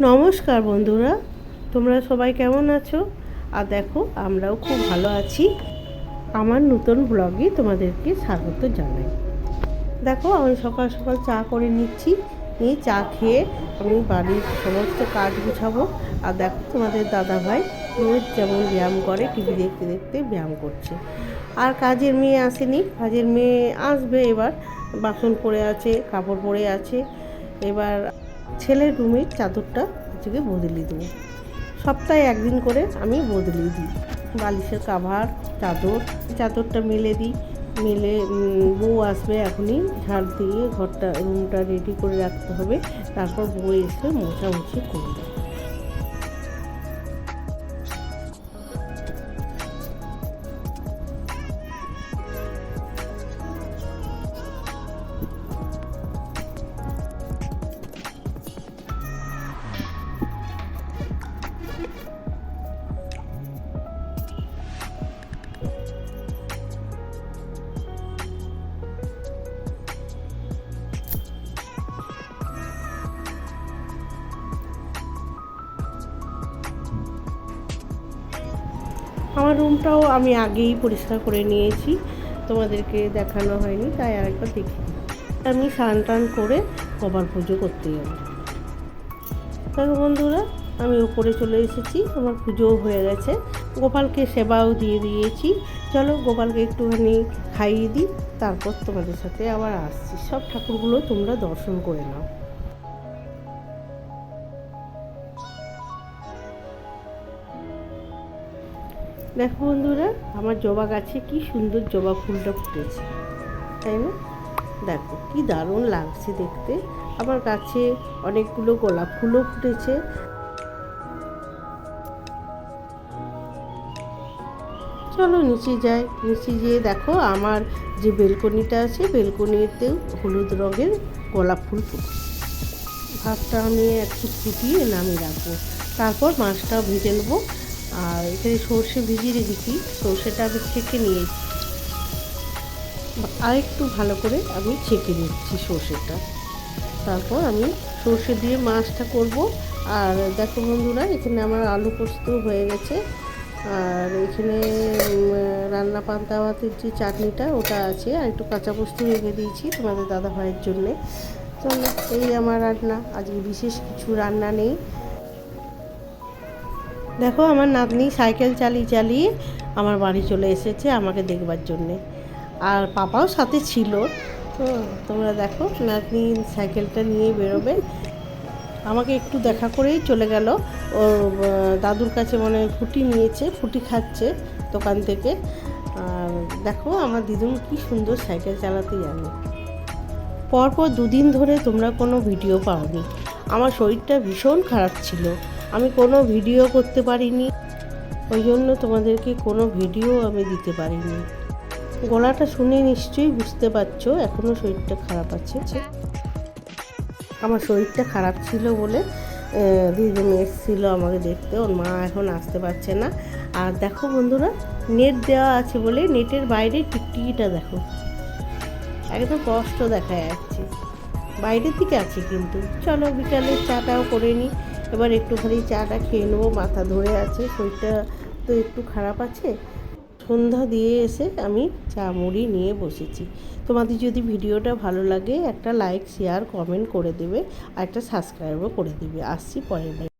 নমস্কার বন্ধুরা, তোমরা সবাই কেমন আছো? আর দেখো, আমরাও খুব ভালো আছি। আমার নতুন ব্লগে তোমাদেরকে স্বাগত জানাই। দেখো, আমি সকাল সকাল চা করে নিচ্ছি। নিয়ে চা খেয়ে আমি বাড়ির সমস্ত কাজ গুছাবো। আর দেখো, তোমাদের দাদাভাই রোজ যেমন ব্যায়াম করে, টিভি দেখতে দেখতে ব্যায়াম করছে। আর কাজের মেয়ে আসেনি, কাজের মেয়ে আসবে এবার। বাসন পড়ে আছে, কাপড় পরে আছে। এবার ছেলের রুমের চাদরটা আজকে বদলে দেবো। সপ্তাহে একদিন করে আমি বদলে দিই বালিশের কাভার, চাদরটা মেলে দিই। মেলে বউ আসবে, এখনই ঝাড় দিয়ে রুমটা রেডি করে রাখতে হবে। তারপর বউ এসে মোছামুছি করবে। আমার রুমটাও আমি আগেই পরিষ্কার করে নিয়েছি, তোমাদেরকে দেখানো হয়নি, তাই আরেকবার দেখি। আমি স্নান টান করে গোপাল পুজো করতে যাবো। দেখো বন্ধুরা, আমি উপরে চলে এসেছি, আমার পুজোও হয়ে গেছে। গোপালকে সেবাও দিয়ে দিয়েছি। চলো গোপালকে একটুখানি খাইয়ে দিই, তারপর তোমাদের সাথে আবার আসছি। সব ঠাকুরগুলো তোমরা দর্শন করে নাও। দেখো বন্ধুরা, আমার জবা গাছে কি সুন্দর জবা ফুলটা ফুটেছে, তাই না? দেখো কি দারুণ লাগছে দেখতে। আমার গাছে অনেকগুলো গোলাপ ফুলও ফুটেছে। চলো নিচে যাই। নিচে যেয়ে দেখো, আমার যে বেলকনিটা আছে, বেলকনিতেও হলুদ রঙের গোলাপ ফুল ফুটে। ভাতটা আমি একটু ফুটিয়ে নামিয়ে রাখবো, তারপর মাছটাও ভেজে নেবো। আর এখানে সর্ষে ভিজিয়ে রেখেছি, সর্ষেটা আমি ছেঁকে নিয়েছি। আর একটু ভালো করে আমি ছেঁকে নিচ্ছি সর্ষেটা। তারপর আমি সর্ষে দিয়ে মাছটা করব। আর দেখো বন্ধুরা, এখানে আমার আলু পোস্ত হয়ে গেছে। আর এখানে রান্না পান্তা ভাতের যে চাটনিটা ওটা আছে, আর একটু কাঁচা পোস্ত রেখে দিয়েছি তোমাদের দাদা ভাইয়ের জন্যে। চলো, এই আমার রান্না। আজকে বিশেষ কিছু রান্না নেই। দেখো, আমার নাতনি সাইকেল চালিয়ে চালিয়ে আমার বাড়ি চলে এসেছে আমাকে দেখবার জন্যে। আর পাপাও সাথে ছিল। তো তোমরা দেখো, নাতনি সাইকেলটা নিয়ে বেরোবে, আমাকে একটু দেখা করেই চলে গেল। ওর দাদুর কাছে মনে হয় ফুটি নিয়েছে, ফুটি খাচ্ছে দোকান থেকে। আর দেখো, আমার দিদুন কি সুন্দর সাইকেল চালাতে জানে। পরপর দুদিন ধরে তোমরা কোনো ভিডিও পাওনি। আমার শরীরটা ভীষণ খারাপ ছিল, আমি কোনো ভিডিও করতে পারিনি। ওই জন্য তোমাদেরকে কোনো ভিডিও আমি দিতে পারিনি। গলাটা শুনে নিশ্চয়ই বুঝতে পারছো এখনও শরীরটা খারাপ আছে। আমার শরীরটা খারাপ ছিল বলে দিদিম এসেছিলো আমাকে দেখতে। ওর মা এখন আসতে পারছে না। আর দেখো বন্ধুরা, নেট দেওয়া আছে বলে নেটের বাইরে টিকটিকিটা দেখো, একদম কষ্ট দেখা যাচ্ছে। বাইরের দিকে আছে কিন্তু। চলো বিকালে চাটাও করে নিই। এবার একটুখানি চাটা খেয়ে নেবো, মাথা ধরে আছে, শরীরটা তো একটু খারাপ আছে। সন্ধ্যা দিয়ে এসে আমি চা মুড়ি নিয়ে বসেছি। তোমাদের যদি ভিডিওটা ভালো লাগে একটা লাইক, শেয়ার, কমেন্ট করে দেবে, আর একটা সাবস্ক্রাইবও করে দেবে। আসছি পরের বার।